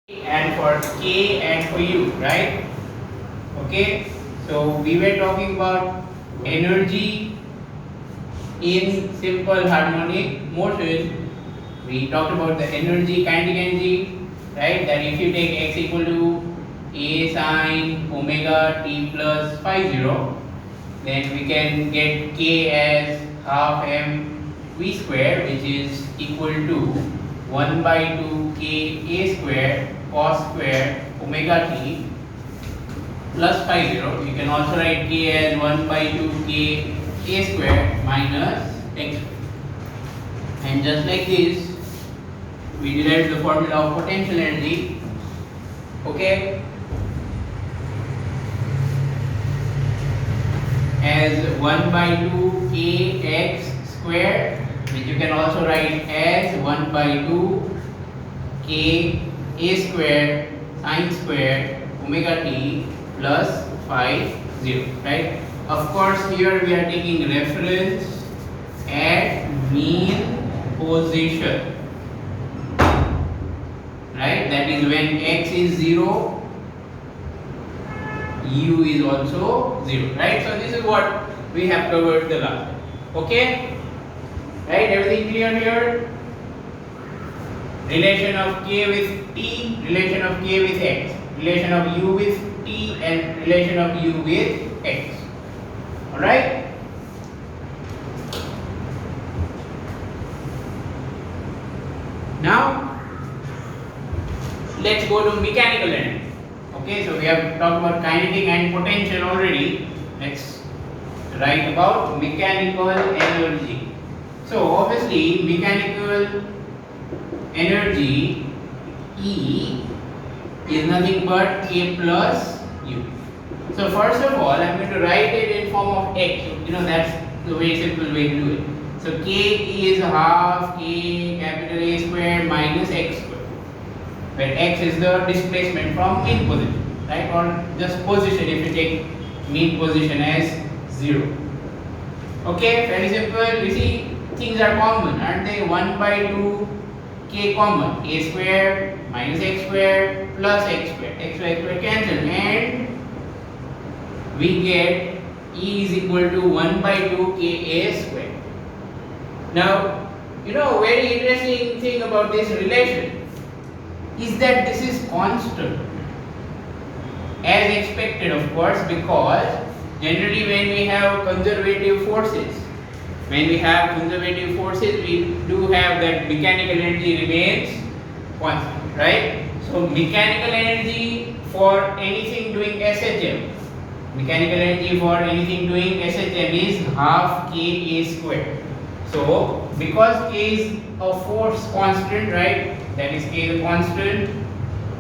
and for K and for U, right? Okay, so we were talking about energy in simple harmonic motion. We talked about the energy, kinetic energy, right? That if you take x equal to a sine omega t plus phi 0, then we can get k as half m v square, which is equal to 1 by 2 k a square cos square omega t plus phi 0. You can also write k as 1 by 2 k a square minus x square. And just like this, we derived the formula of potential energy. Okay, as 1 by 2 kx square, which you can also write as 1 by 2 k a square sine square omega t plus phi 0, right? Of course, here we are taking reference at mean position, right? That is when x is 0, u is also 0, right? So this is what we have covered the last time. Okay, right? Everything clear here? Relation of k with t, relation of k with x, relation of u with t, and relation of u with x. All right? Now let's go to mechanical energy. Okay, so we have talked about kinetic and potential already. Let's write about mechanical energy. So obviously mechanical energy E is nothing but k plus u. So first of all, I'm going to write it in form of x. You know, that's the very simple way to do it. So k is half k capital A square minus x square, where x is the displacement from mean position, right? Or just position if you take mean position as 0. Okay, very simple. You see, things are common, aren't they? 1 by 2 k common, a square minus x square plus x square, x square cancel, and we get E is equal to 1 by 2 k a square. Now, you know, very interesting thing about this relation is that this is constant, as expected, of course, because generally when we have conservative forces, we do have that mechanical energy remains constant, right? So mechanical energy for anything doing SHM, is half k a square. So because k is a force constant, right? That is k is a constant.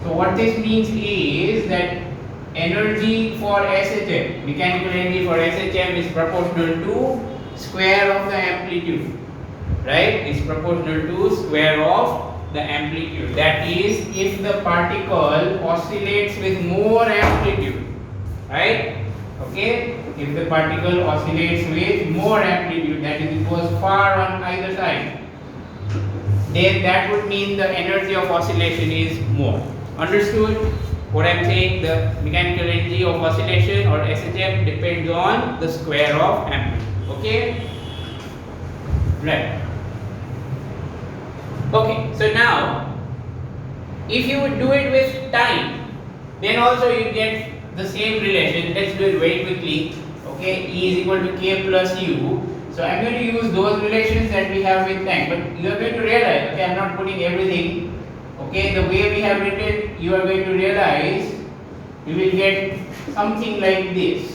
So what this means is that energy for SHM, mechanical energy for SHM, is proportional to square of the amplitude, right? Is proportional to square of the amplitude. That is, if the particle oscillates with more amplitude, right? Okay, if the particle oscillates with more amplitude, that is, it goes far on either side, then that would mean the energy of oscillation is more. Understood what I'm saying? The mechanical energy of oscillation or SHM depends on the square of amplitude. Okay, right. Okay, so now if you would do it with time, then also you get the same relation. Let's do it very quickly. Okay, E is equal to k plus u. So I'm going to use those relations that we have with time, but you are going to realize, okay, I'm not putting everything. Okay, the way we have written, you are going to realize you will get something like this.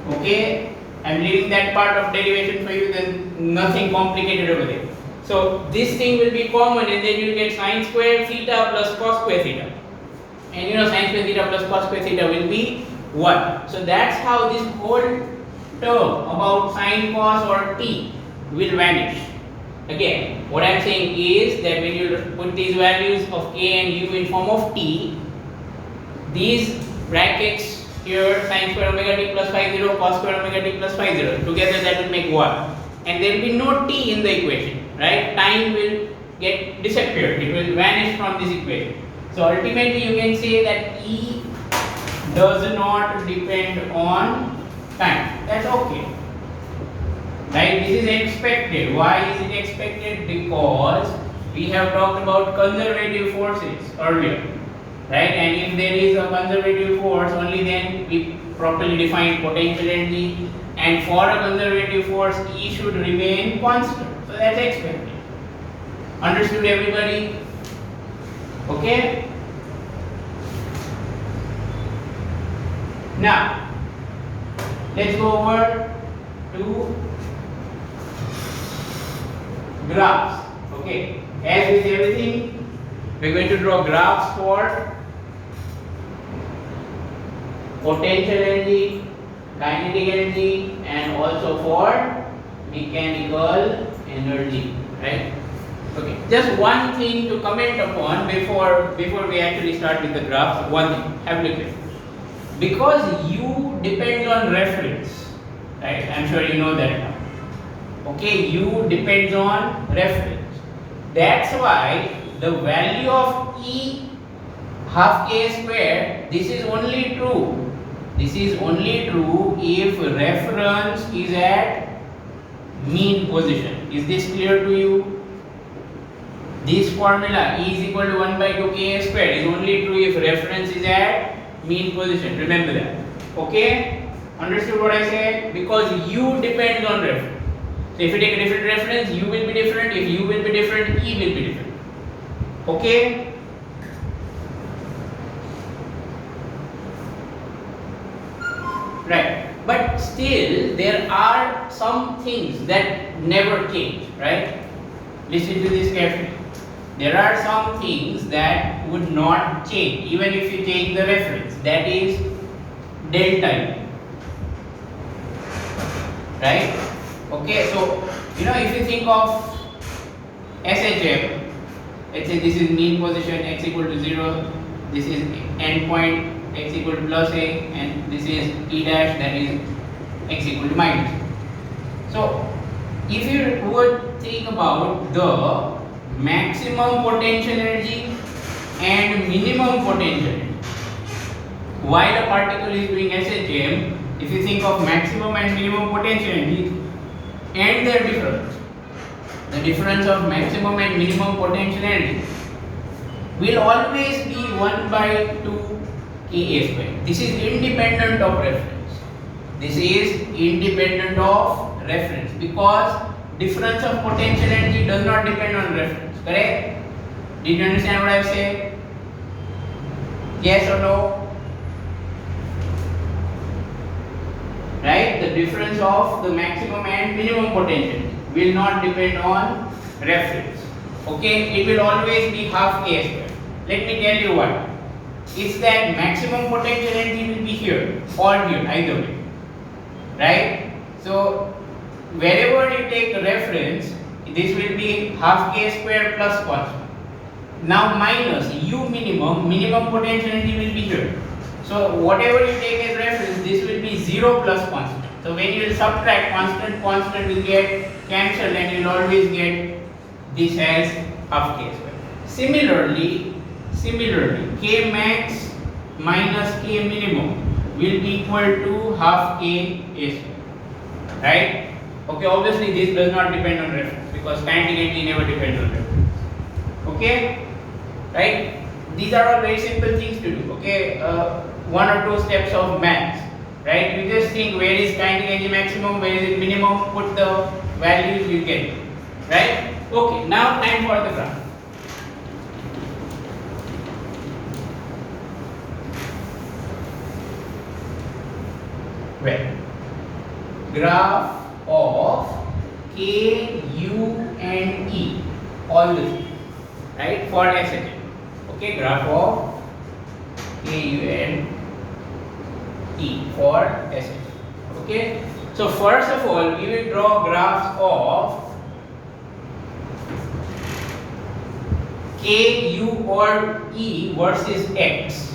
Okay, I'm leaving that part of derivation for you, then nothing complicated over there. So this thing will be common, and then you get sine square theta plus cos square theta. And you know, sine square theta plus cos square theta will be 1. So that's how this whole term about sine, cos or t will vanish. Again, what I'm saying is that when you put these values of k and u in form of t, these brackets here, sine square omega t plus phi 0, cos square omega t plus phi 0, together that will make 1. And there will be no t in the equation, right? Time will get disappeared. It will vanish from this equation. So ultimately you can say that E does not depend on time. That's okay. Right? This is expected. Why is it expected? Because we have talked about conservative forces earlier. Right? And if there is a conservative force, only then we properly define potential energy. And for a conservative force, E should remain constant. So that's expected. Understood, everybody? Okay? Now, let's go over to graphs. Okay? As with everything, we're going to draw graphs for potential energy, kinetic energy, and also for mechanical energy. Right? Okay. Just one thing to comment upon before we actually start with the graphs. One thing. Have a look at it. Because U depends on reference, right? I'm sure you know that now. Okay, U depends on reference. That's why the value of E half k square, this is only true. This is only true if reference is at mean position. Is this clear to you? This formula E is equal to 1 by 2 k square is only true if reference is at mean position. Remember that. Okay? Understood what I said? Because U depends on reference. So if you take a different reference, U will be different. If U will be different, E will be different. Okay? Right. But still, there are some things that never change. Right? Listen to this carefully. There are some things that would not change even if you take the reference. That is delta U. Right? Okay, so if you think of SHM, let's say this is mean position x equal to 0, this is end point x equal to plus a, and this is E dash, that is x equal to minus. So if you would think about the maximum potential energy and minimum potential energy, while a particle is doing SHM, if you think of maximum and minimum potential energy and their difference, the difference of maximum and minimum potential energy will always be 1 by 2 Ka square. This is independent of reference. This is independent of reference because difference of potential energy does not depend on reference. Correct? Did you understand what I said? Yes or no? Right? The difference of the maximum and minimum potential will not depend on reference. Okay? It will always be half k square. Let me tell you what. It's that maximum potential energy will be here or here, either way. Right? So wherever you take a reference, this will be half k square plus constant. Now minus U minimum potential energy will be here. So whatever you take as reference, this will be 0 plus constant. So when you will subtract constant will get cancelled and you will always get this as half k square. Similarly, K max minus K minimum will be equal to half k square. Right? Okay, obviously this does not depend on reference because kinetic energy never depends on reference. Okay? Right? These are all very simple things to do. Okay? One or two steps of maths. Right? You just think where is kinetic energy maximum, where is it minimum, put the values, you get it. Right? Okay, now time for the graph. Well, graph of K, U and E, all the three, right, for SHM. Okay, graph of K, U and E for SHM. Okay, so first of all, we will draw graphs of K, U or E versus X.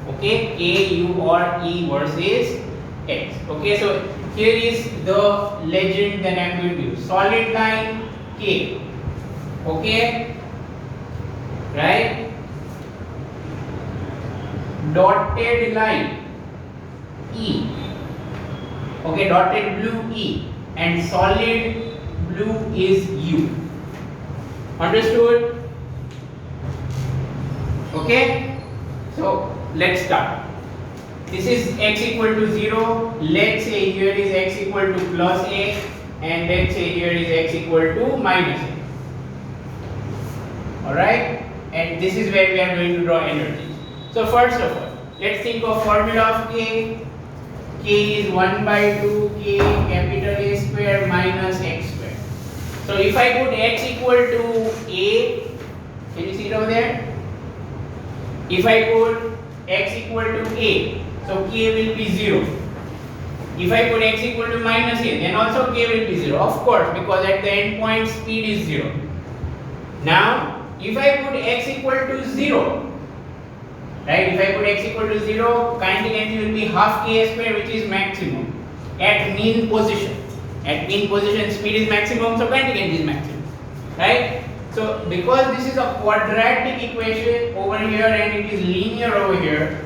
Okay, K, U or E versus X. Okay, so here is the legend that I am going to use. Solid line K. Okay, right? Dotted line E, okay, dotted blue E, and solid blue is U. Understood? Okay, so let's start. This is x equal to 0. Let's say here is x equal to plus a, and let's say here is x equal to minus a. Alright, and this is where we are going to draw energies. So first of all, let's think of formula of k. K is 1 by 2 k capital A square minus x square. So if I put x equal to a, can you see it over there? If I put x equal to a, so k will be 0. If I put x equal to minus a, then also k will be 0. Of course, because at the end point speed is 0. Now, if I put x equal to 0, right? If I put x equal to 0, kinetic energy will be half k square, which is maximum at mean position. At mean position, speed is maximum, so kinetic energy is maximum, right? So because this is a quadratic equation over here and it is linear over here,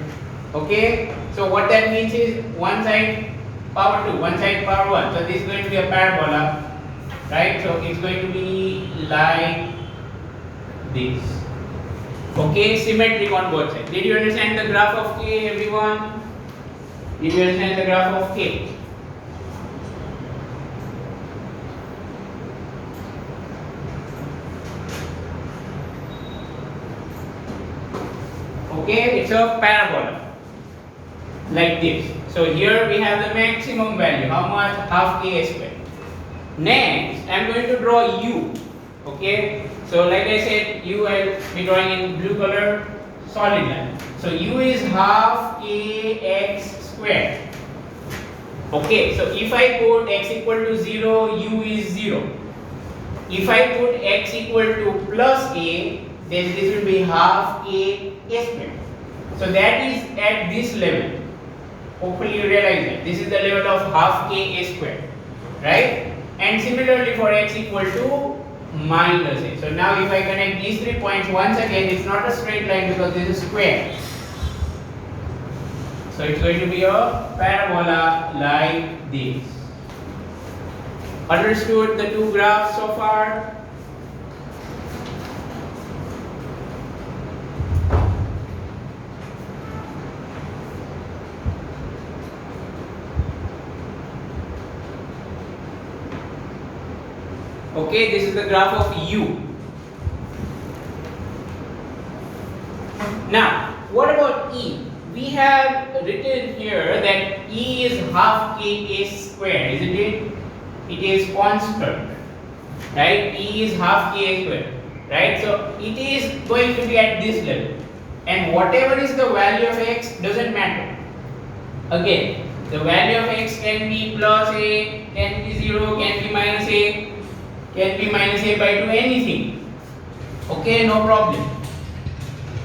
okay? So what that means is one side power 2, one side power 1. So this is going to be a parabola, right? So it's going to be like this. Okay, symmetric on both sides. Did you understand the graph of k, everyone? Did you understand the graph of k? Okay, it's a parabola like this. So here we have the maximum value. How much? Half k square. Next, I am going to draw u. Okay, so like I said, u I will be drawing in blue color solid line. So u is half kx square. Okay, so if I put x equal to 0, u is 0. If I put x equal to plus a, then this will be half a square. So that is at this level. Hopefully you realize that this is the level of half k square, right? And similarly for x equal to minus a. So now if I connect these 3 points, once again it's not a straight line because this is square. So it's going to be a parabola like this. Understood the two graphs so far? Okay, this is the graph of u. Now, what about E? We have written here that E is half k square, isn't it? It is constant, right? E is half k square, right? So it is going to be at this level, and whatever is the value of x doesn't matter. Again, the value of x can be plus a, can be 0, can be minus a, can be minus a by 2, anything. Okay, no problem.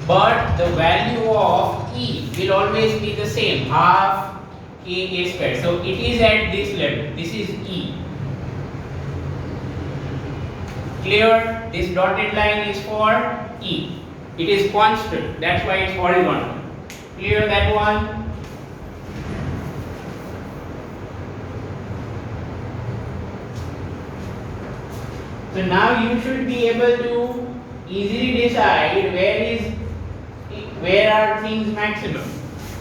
But the value of E will always be the same, half k square. So it is at this level. This is E. Clear? This dotted line is for E. It is constant. That's why it's horizontal. Clear that one? So now you should be able to easily decide where are things maximum,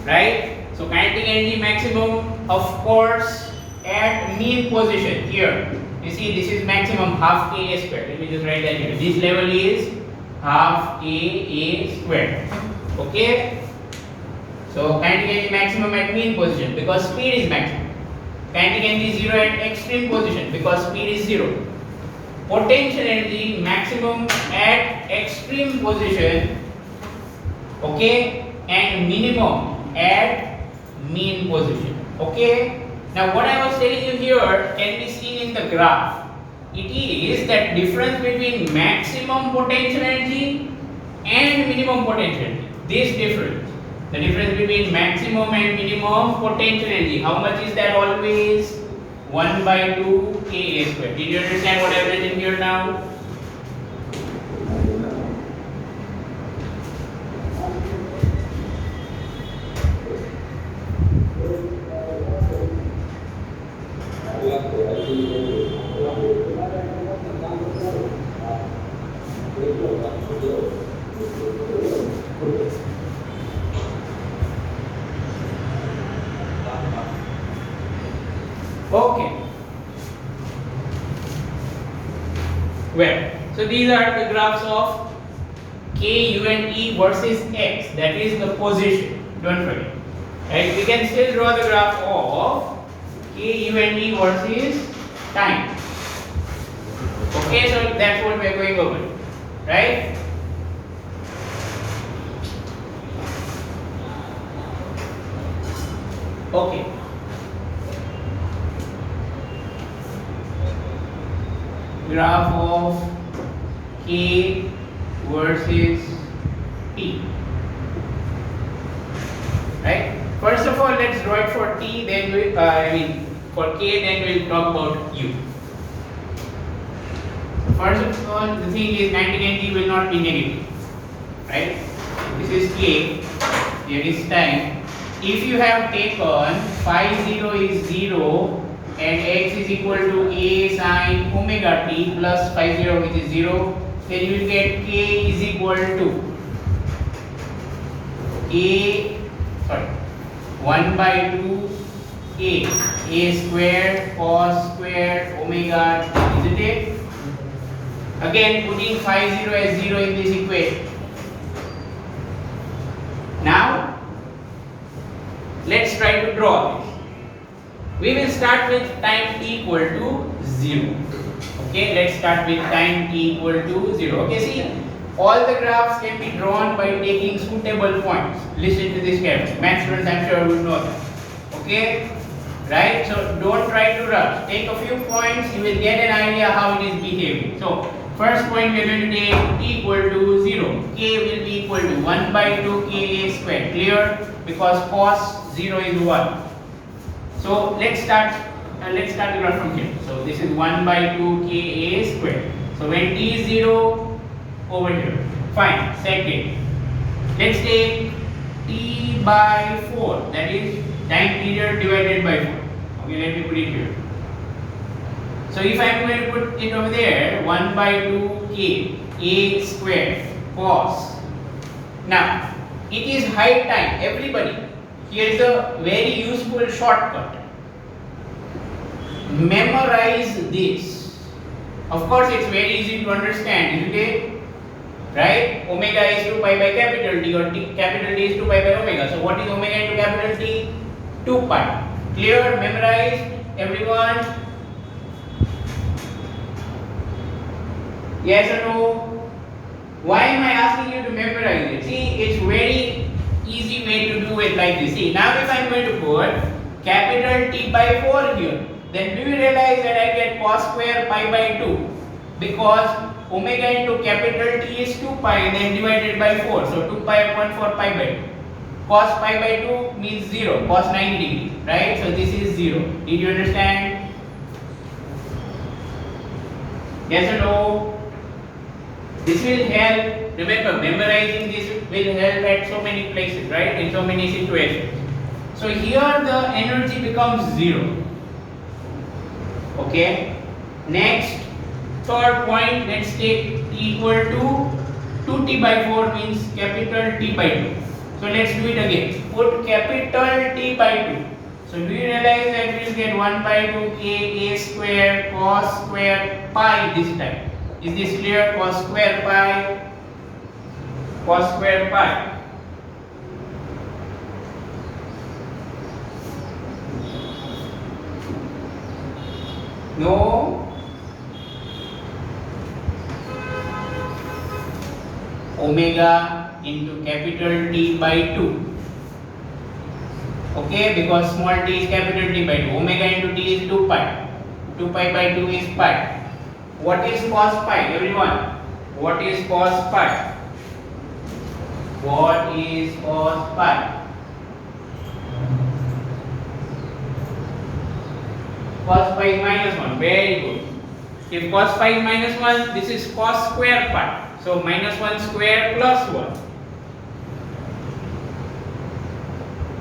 right? So kinetic energy maximum, of course, at mean position here. You see, this is maximum half k square. Let me just write that here. This level is half a square. Okay. So kinetic energy maximum at mean position because speed is maximum. Kinetic energy is 0 at extreme position because speed is 0. Potential energy maximum at extreme position, okay, and minimum at mean position. Okay. Now what I was telling you here can be seen in the graph. It is that difference between maximum potential energy and minimum potential energy. This difference, the difference between maximum and minimum potential energy, how much is that always? 1 by 2 k square. Did you understand what I've written here now? So these are the graphs of K, U and E versus X, that is the position, don't forget. Right? We can still draw the graph of K, U and E versus time. Okay, so that's what we are going over, right? Okay. Graph of K versus T. Right? First of all, let's draw it for T, then for K, then we'll talk about U. First of all, the thing is 90 and T will not be negative. Right? This is K, here is time. If you have taken phi 0 is 0 and x is equal to a sine omega t plus phi 0 which is 0, then you will get k is equal to 1 by 2 a square cos square omega t, isn't it? Again putting phi 0 as 0 in this equation. Now let's try to draw this. We will start with time t equal to 0. Okay, let's start with time t equal to 0. Okay, see, all the graphs can be drawn by taking suitable points. Listen to this carefully. Math students, I'm sure will know that. Okay, right? So don't try to rush. Take a few points, you will get an idea how it is behaving. So first point we are going to take t equal to 0. K will be equal to 1 by 2 ka square. Clear? Because cos 0 is 1. So let's start the graph from here. So this is 1 by 2 ka square. So when t is 0, over here. Fine. Second, let's take t by 4. That is time period divided by 4. Okay, let me put it here. So if I am going to put it over there, 1 by 2 k a square cos. Now it is high time. Everybody, here is a very useful shortcut. Memorize this. Of course, it's very easy to understand, isn't it? Right? Omega is 2 pi by capital T, or capital T is 2 pi by omega. So what is omega into capital T? 2 pi. Clear? Memorized? Everyone? Yes or no? Why am I asking you to memorize it? See, it's very easy way to do it like this. See, now if I am going to put capital T by 4 here, then do you realize that I get cos square pi by 2? Because omega into capital T is 2 pi, then divided by 4. So 2 pi upon 4 pi by 2. Cos pi by 2 means 0, cos 90 degrees, right? So this is 0. Did you understand? Yes or no? This will help. Remember, memorizing this will help at so many places, right? In so many situations. So here the energy becomes 0. Okay. Next, third point, let's take t equal to 2t by 4 means capital T by 2. So let's do it again. Put capital T by 2. So do you realize that we will get 1 by 2 k a square cos square pi this time? Is this clear? Cos square pi. Cos square pi. No? Omega into capital T by 2. Okay, because small t is capital T by 2. Omega into t is 2 pi. 2 pi by 2 is pi. What is cos pi, everyone? What is cos pi? What is cos pi? Cos pi is minus 1. Very good. If cos pi is minus 1, this is cos square pi. So minus 1 square plus 1.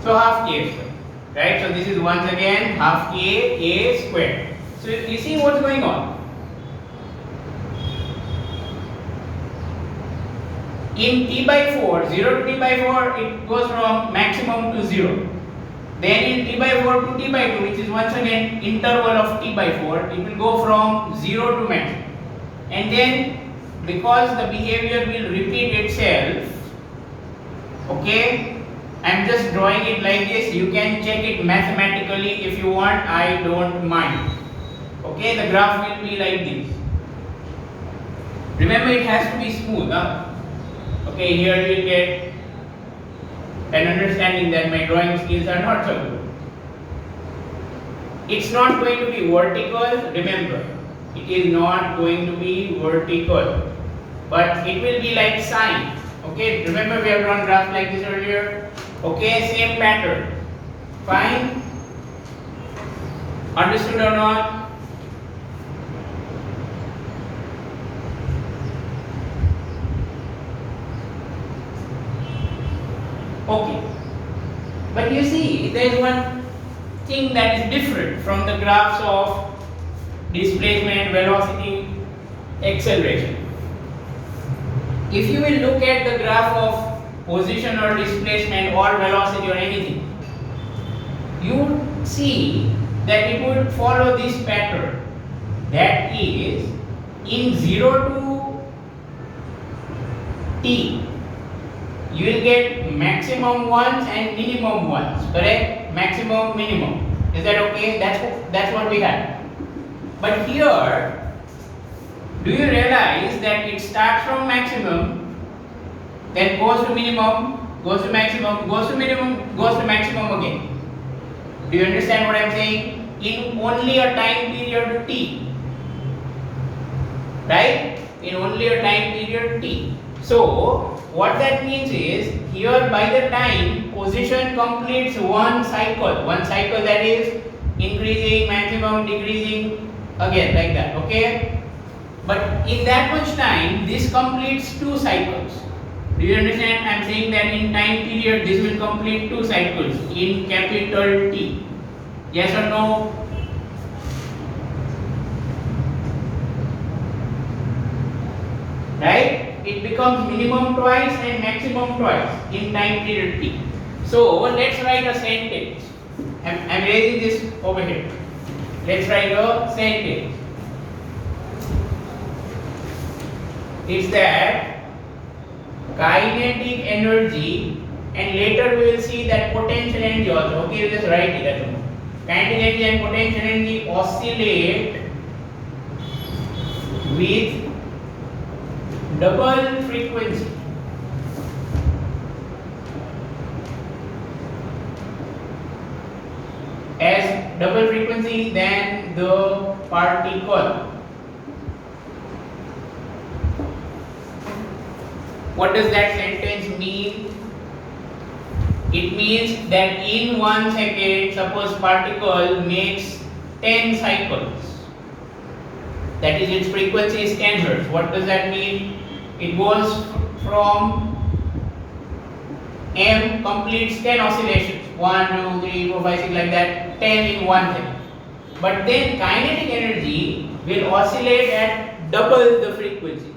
So half k square. Right? So this is once again half k a square. So you see what's going on. In t by 4, 0 to t by 4, it goes from maximum to 0. Then in t by 4 to t by 2, which is once again interval of t by 4, it will go from 0 to maximum. And then because the behavior will repeat itself, okay, I'm just drawing it like this. You can check it mathematically if you want, I don't mind. Okay, the graph will be like this. Remember, it has to be smooth, huh? Okay, here you will get an understanding that my drawing skills are not so good. It's not going to be vertical, remember, it is not going to be vertical, but it will be like sine. Okay, remember we have drawn graphs like this earlier. Okay, same pattern. Fine? Understood or not? Okay. But you see, there is one thing that is different from the graphs of displacement, velocity, acceleration. If you will look at the graph of position or displacement or velocity or anything, you would see that it would follow this pattern. That is, in 0 to t, you will get maximum ones and minimum ones, correct? Maximum, minimum. Is that okay? That's what we had. But here, do you realize that it starts from maximum, then goes to minimum, goes to maximum, goes to minimum, goes to maximum again? Do you understand what I am saying? In only a time period t. Right? In only a time period t. So, what that means is, here by the time position completes one cycle that is increasing, maximum, decreasing, again like that, okay? But in that much time, this completes 2 cycles. Do you understand? I am saying that in time period, this will complete 2 cycles in capital T. Yes or no? Right? It becomes minimum twice and maximum twice in time period T. So let's write a sentence. I'm raising this over here. Let's write a sentence. It's that kinetic energy, and later we will see that potential energy also. Okay, we'll just write it as well. Kinetic energy and potential energy oscillate with double frequency. As double frequency than the particle. What does that sentence mean? It means that in 1 second, suppose particle makes 10 cycles. That is, its frequency is 10 Hz. What does that mean? It goes from M, completes 10 oscillations. 1, 2, 3, 4, 5, 6, like that. 10 in 1 second. But then kinetic energy will oscillate at double the frequency.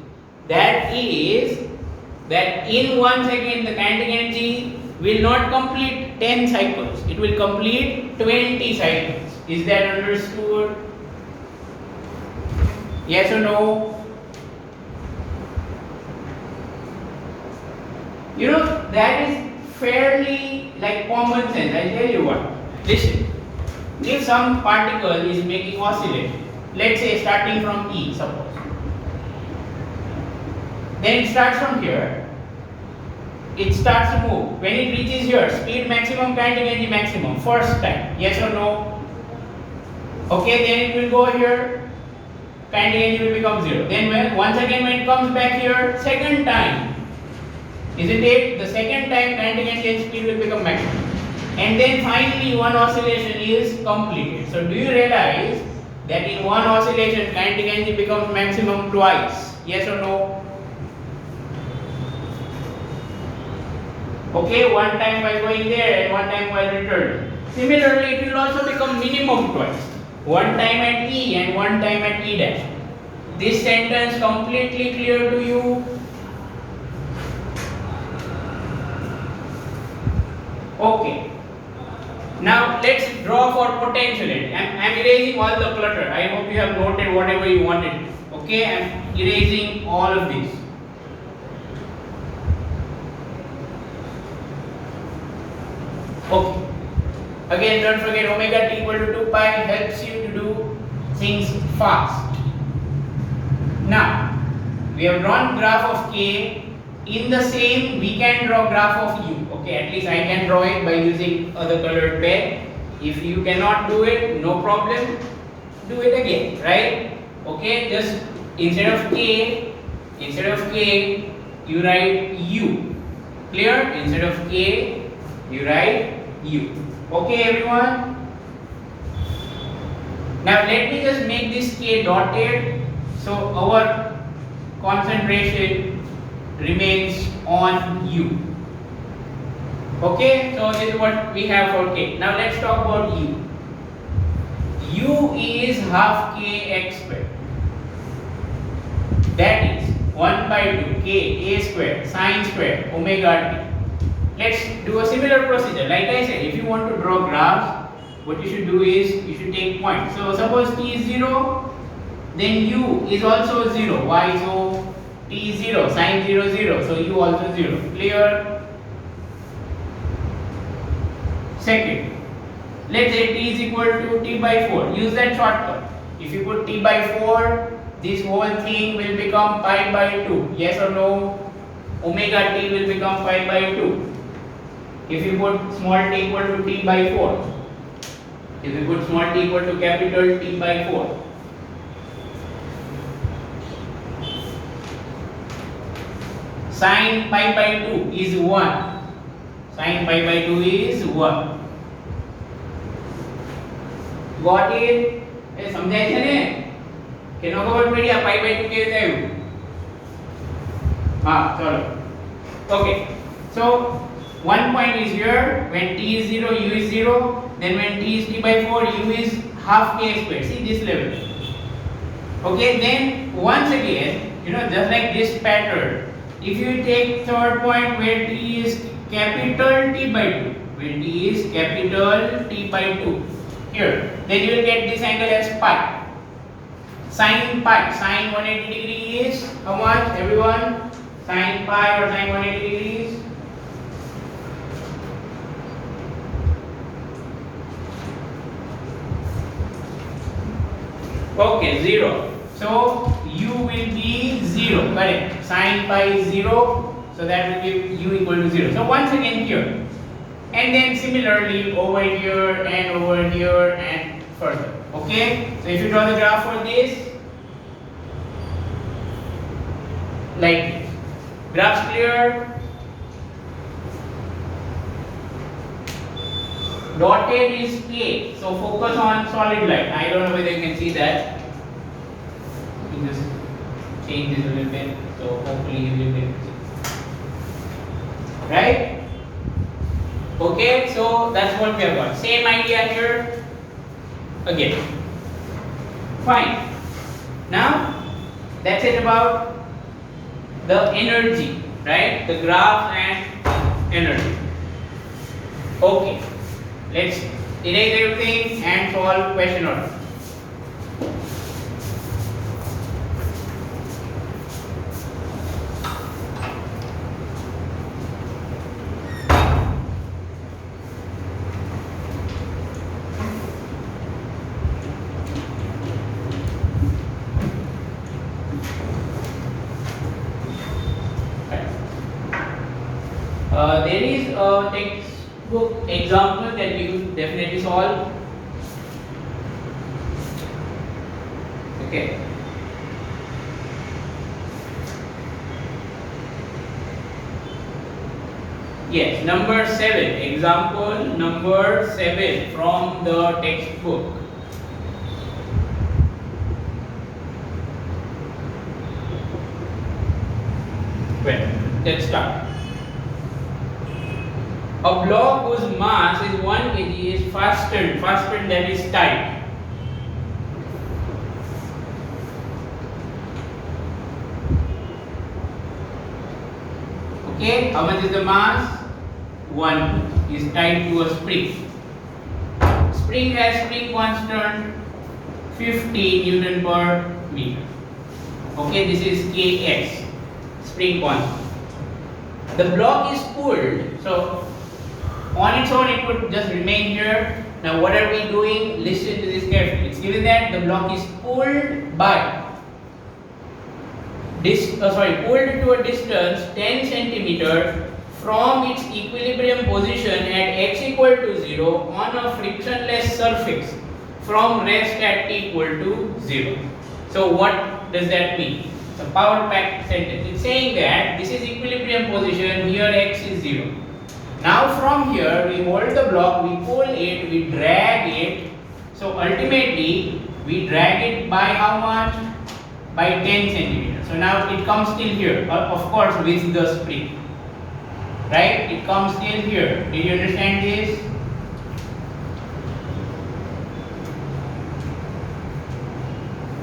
That is, that in 1 second the kinetic energy will not complete 10 cycles. It will complete 20 cycles. Is that understood? Yes or no? You know, that is fairly like common sense. I tell you what. Listen. If some particle is making oscillation, let's say starting from E, suppose. Then it starts from here. It starts to move. When it reaches here, speed maximum, kinetic energy maximum. First time. Yes or no? Okay, then it will go here. Kinetic energy will become 0. Then once again when it comes back here, second time. Isn't it? The second time kinetic energy and speed will become maximum. And then finally one oscillation is completed. So do you realize that in one oscillation kinetic energy becomes maximum twice? Yes or no? Okay, one time by going there and one time while returning. Similarly, it will also become minimum twice. One time at E and one time at E dash. This sentence completely clear to you? Okay. Now let's draw for potential energy. I'm erasing all the clutter. I hope you have noted whatever you wanted. Okay, I'm erasing all of this. Okay. Again, don't forget omega t equal to 2 pi helps you to do things fast. Now, we have drawn graph of k. In the same, we can draw graph of u. Okay, at least I can draw it by using other colored pen. If you cannot do it, no problem. Do it again, right? Okay, just instead of k, you write u. Clear? Instead of k, you write u. Okay, everyone. Now let me just make this k dotted, so our concentration remains on u. Okay, so this is what we have for k. Now let's talk about u. U is half kx squared. That is 1 by 2 k a squared sine squared omega t. Let's do a similar procedure. Like I said, if you want to draw graphs, what you should do is you should take points. So suppose t is 0, then u is also 0. Why so? T is 0, sine 0 0, so u also 0. Clear? Second, let's say t is equal to t by 4. Use that shortcut. If you put t by 4, this whole thing will become pi by 2. Yes or no? Omega t will become pi by 2. If you put small t equal to t by 4. If you put small t equal to capital T by 4. Sin pi by 2 is 1. Sin pi by 2 is 1. Got it? એ સમજાય છે ને કે નો ખબર પડી આ pi by 2 કેવી રીતે આવ્યું? હા ચલો. Okay. So one point is here, when t is 0, u is 0, then when t is t by 4, u is half k squared. See this level. Okay, then once again, just like this pattern, if you take third point where t is capital T by 2, when t is capital T by 2, here, then you will get this angle as pi. Sin pi, sin 180 degree is how much, everyone? Sin pi or sin 180 degrees? Okay, 0. So u will be 0, correct? Sin pi is 0, so that will give u equal to 0. So once again here, and then similarly over here and further. Okay, so if you draw the graph for this, like this. Graphs clear? Dotted is k, so focus on solid line. I don't know whether you can see that. You just change this a little bit, so hopefully you will be able to see. Right? Okay, so that's what we have got. Same idea here. Again. Fine. Now that's it about the energy, right? The graph and energy. Okay. Let's erase everything and solve question order. There is a textbook example that we will definitely solve. Okay. Yes, number 7. Example number 7 from the textbook. Well, let's start. A block whose mass is 1 kg is fastened that is tight. Okay, how much is the mass? 1 is tied to a spring. Spring has spring constant 50 Newton per meter. Okay, this is Kx, spring constant. The block is pulled, so on its own it would just remain here. Now what are we doing? Listen to this carefully. It's given that the block is pulled by pulled to a distance 10 centimeter from its equilibrium position at x equal to 0 on a frictionless surface from rest at t equal to 0. So what does that mean? It's a power packed sentence. It's saying that this is equilibrium position, here x is 0. Now from here we hold the block, we pull it, we drag it. So ultimately we drag it by how much? By 10 centimeters. So now it comes till here, of course with the spring. Right? It comes till here. Did you understand this?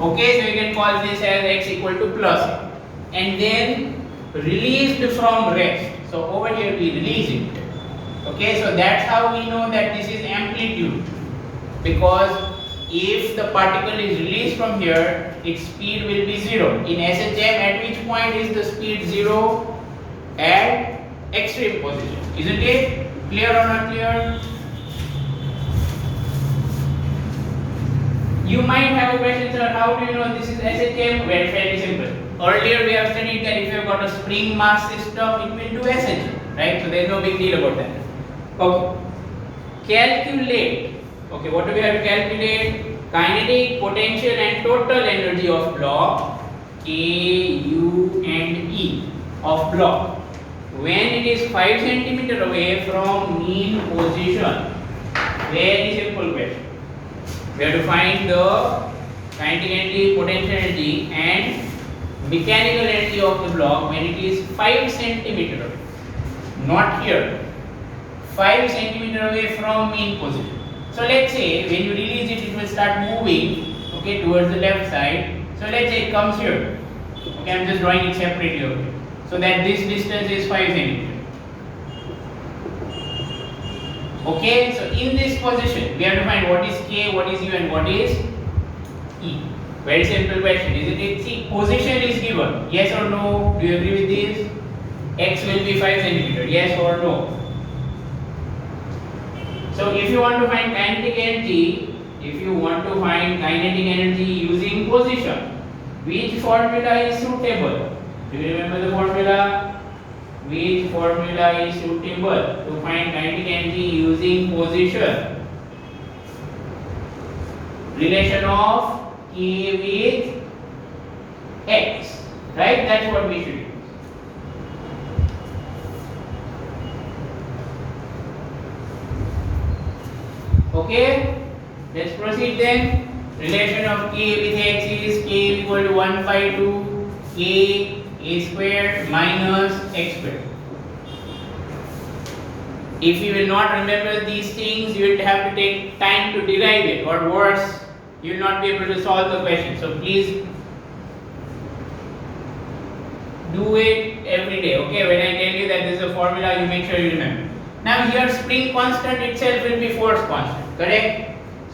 Okay, so you can call this as x equal to plus a. And then released from rest. So over here we release it. Okay, so that's how we know that this is amplitude. Because if the particle is released from here, its speed will be 0. In SHM, at which point is the speed 0? At extreme position. Isn't it? Clear or not clear? You might have a question, sir, how do you know this is SHM? Well, fairly simple. Earlier we have studied that if you have got a spring mass system, it will do SHM. Right? So there is no big deal about that. Okay. Calculate. Okay, what do we have to calculate? Kinetic, potential and total energy of block K, U and E of block when it is 5 cm away from mean position. Very simple question. We have to find the kinetic energy, potential energy and mechanical energy of the block when it is 5 cm away. Not here. 5 cm away from mean position. So let's say when you release it, it will start moving, okay, towards the left side. So let's say it comes here. Okay, I'm just drawing it separately over here. So that this distance is 5 cm. Okay, so in this position, we have to find what is K, what is U and what is E. Very simple question, isn't it? See, position is given. Yes or no? Do you agree with this? X will be 5 cm. Yes or no? So if you want to find kinetic energy, using position, which formula is suitable? Do you remember the formula? Which formula is suitable to find kinetic energy using position? Relation of K with X. Right? That's what we should use. Okay, let's proceed then. Relation of K with X is K equal to 1 by 2 K A squared minus X squared. If you will not remember these things, you will have to take time to derive it, or worse, you will not be able to solve the question. So please do it every day. Okay, when I tell you that this is a formula, you make sure you remember. Now here spring constant itself will be force constant. Correct?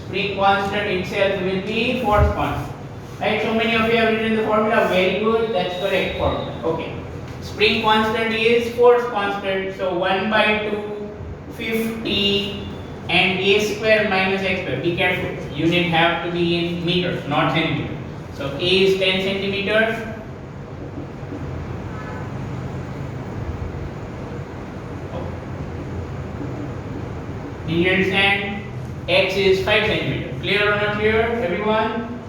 Spring constant itself will be force constant. Right? So many of you have written the formula. Very good. That's correct formula. Okay. Spring constant is force constant. So 1 by 2, 50 and A square minus X square. Be careful. Unit have to be in meters, not centimeters. So A is 10 centimeters. Do you understand? X is 5 centimeters. Clear or not clear, everyone?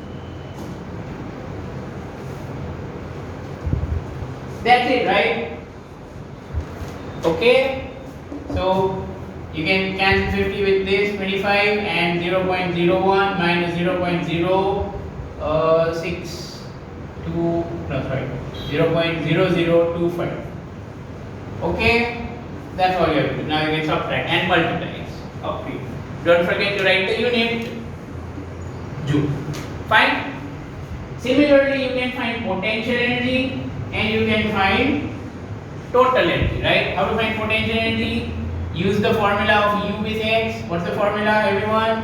That's it, right? Okay. So you can cancel 50 with this, 25 and 0.01 minus 0.0025. Okay, that's all you have to do. Now you can subtract and multiply. Up to you. Don't forget to write the unit joule. Fine. Similarly, you can find potential energy and you can find total energy, right? How to find potential energy? Use the formula of U with X. What's the formula, everyone?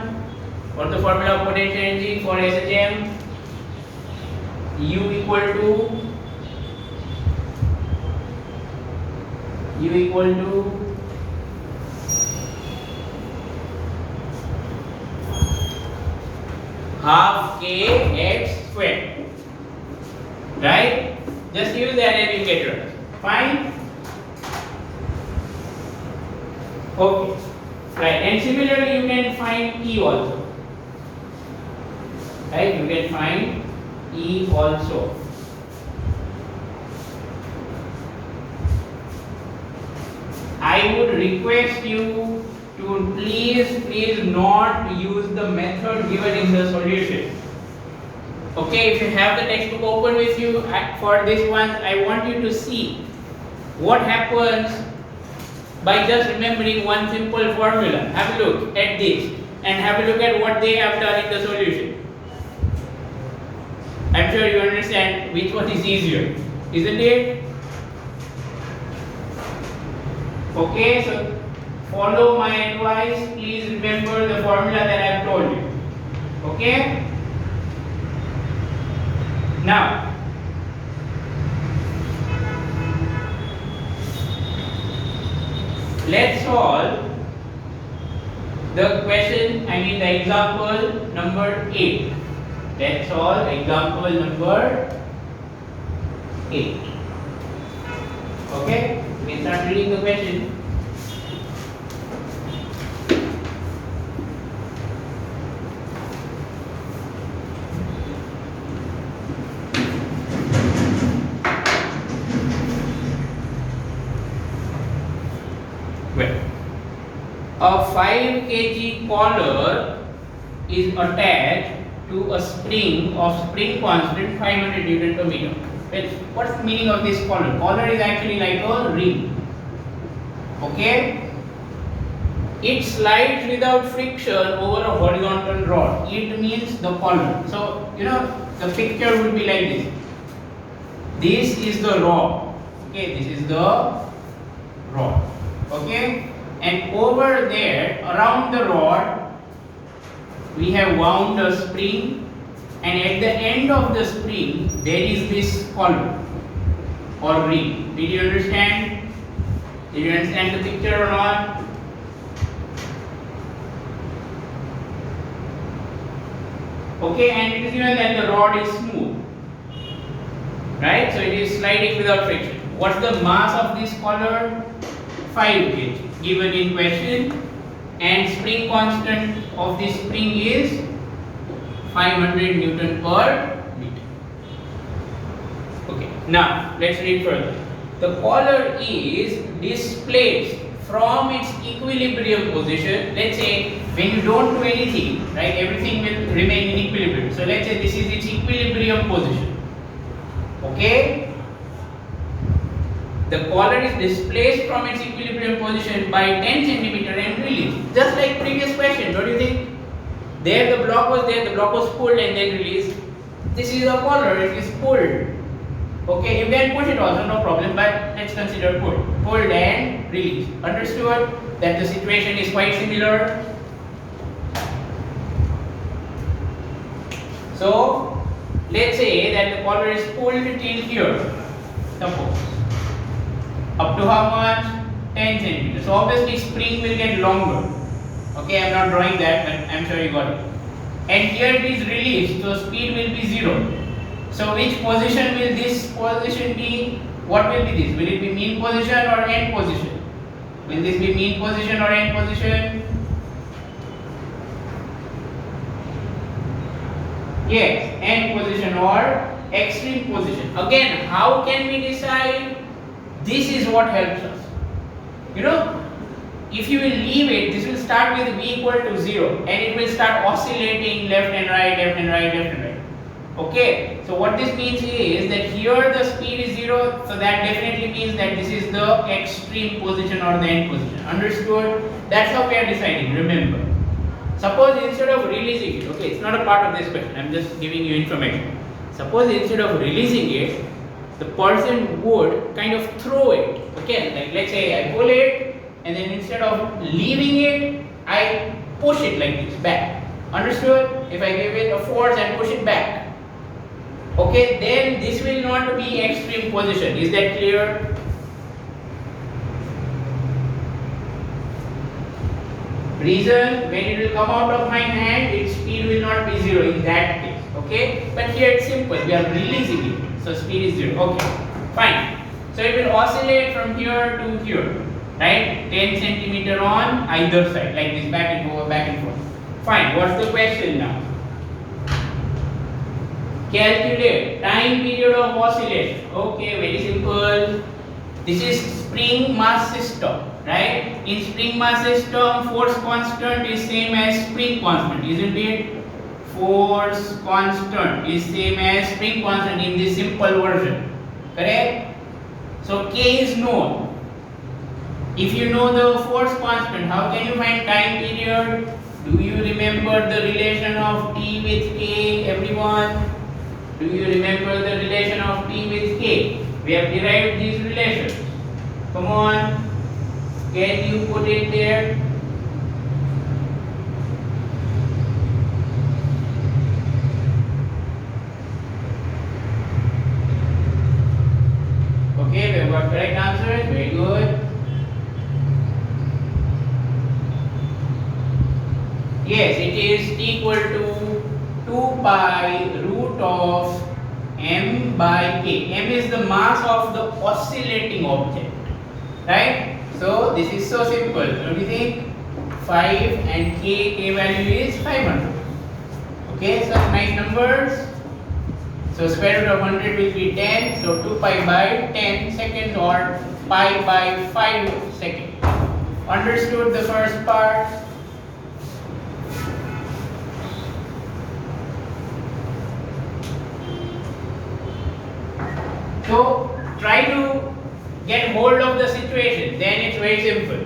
What's the formula of potential energy for SHM? u equal to half k x squared, right? Just use that and you get your answer. Fine. Okay, right, and similarly you can find E also, right? You can find E also. I would request you to please not use the method given in the solution. Okay, if you have the textbook open with you for this one, I want you to see what happens by just remembering one simple formula. Have a look at this and have a look at what they have done in the solution. I'm sure you understand which one is easier, isn't it? Okay, so follow my advice. Please remember the formula that I have told you. Okay? Now, let's solve the question, the example number 8. Let's solve example number 8. Okay? We can start reading the question. A 5 kg collar is attached to a spring of spring constant 500 Newton per meter. What's the meaning of this collar? Collar is actually like a ring. Okay? It slides without friction over a horizontal rod. It means the collar. So, the picture would be like this. This is the rod. Okay, this is the rod. Okay? And over there, around the rod, we have wound a spring, and at the end of the spring, there is this collar or ring. Did you understand? Did you understand the picture or not? Okay, and it is given that the rod is smooth, right? So it is sliding without friction. What's the mass of this collar? 5 kg. Given in question, and spring constant of this spring is 500 Newton per meter. Okay, now let's read further. The collar is displaced from its equilibrium position. Let's say when you don't do anything, right, everything will remain in equilibrium. So let's say this is its equilibrium position. Okay? The collar is displaced from its equilibrium position by 10 cm and released. Just like previous question, don't you think? There the block was there, the block was pulled and then released. This is a collar, it is pulled. Okay, you can push it also, no problem, but let's consider pulled. Pulled and released. Understood that the situation is quite similar? So, let's say that the collar is pulled till here, suppose. Up to how much? 10 centimeters. So obviously spring will get longer. Okay, I am not drawing that, but I am sure you got it. And here it is released, so speed will be 0. So which position will this position be? What will be this? Will it be mean position or end position? Will this be mean position or end position? Yes, end position or extreme position. Again, how can we decide? This is what helps us. If you will leave it, this will start with v equal to 0 and it will start oscillating left and right, left and right, left and right. Okay, so what this means is that here the speed is 0, so that definitely means that this is the extreme position or the end position. Understood? That's how we are deciding, remember. Suppose instead of releasing it, okay, it's not a part of this question, I'm just giving you information. Suppose instead of releasing it, the person would kind of throw it. Okay, like let's say I pull it and then instead of leaving it, I push it like this back. Understood? If I give it a force and push it back. Okay, then this will not be extreme position. Is that clear? Reason, when it will come out of my hand, its speed will not be 0 in that case. Okay, but here it's simple, we are releasing it, so speed is 0. Okay, fine. So it will oscillate from here to here, right? 10 centimeter on either side, like this, back and forth, back and forth. Fine, what's the question now? Calculate time period of oscillation. Okay, very simple. This is spring mass system, right? In spring mass system, force constant is same as spring constant, isn't it? Force constant is same as spring constant in this simple version, correct? So K is known. If you know the force constant, how can you find time period? Do you remember the relation of T with K, everyone? Do you remember the relation of T with K? We have derived these relations. Come on, can you put it there? Okay, we have got correct answers. Very good. Yes, it is equal to 2 pi root of m by k. M is the mass of the oscillating object, right? So this is so simple. Don't you think? 5 and k value is 500. Okay, so nice numbers. So square root of 100 will be 10. So 2 pi by 10 seconds or pi by 5 seconds. Understood the first part? So try to get hold of the situation, then it's very simple.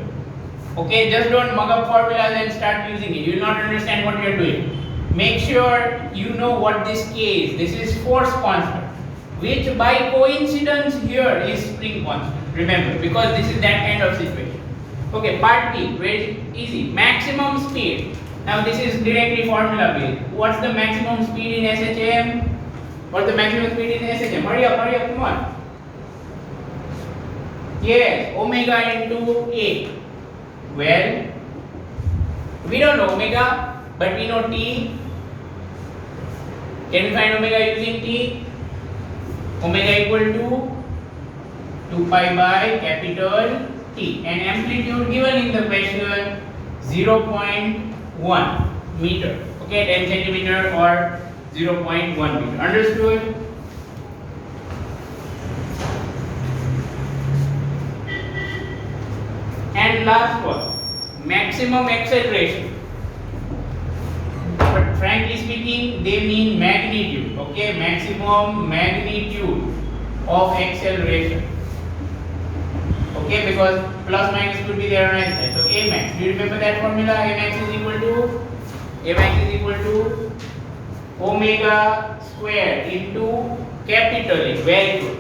Okay, just don't mug up formulas and start using it. You will not understand what you are doing. Make sure you know what this K is. This is force constant, which by coincidence here is spring constant. Remember, because this is that kind of situation. Okay, part B, very easy. Maximum speed. Now this is directly formula based. What's the maximum speed in SHM? What's the maximum speed in SHM? Hurry up, come on. Yes, omega into A. Well, we don't know omega, but we know T. Can we find omega using T? Omega equal to 2 pi by capital T. And amplitude given in the question 0.1 meter. Okay, 10 centimeter or 0.1 meter. Understood? And last one, maximum acceleration. But frankly speaking, they mean magnitude. Okay, maximum magnitude of acceleration. Okay, because plus minus could be there on either side. So A max. Do you remember that formula? A max is equal to omega square into capital A. Very good.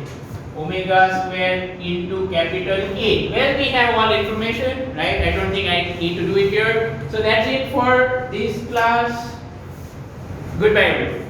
Omega square into capital A. Well, we have all information, right? I don't think I need to do it here. So that's it for this class. Goodbye, everyone.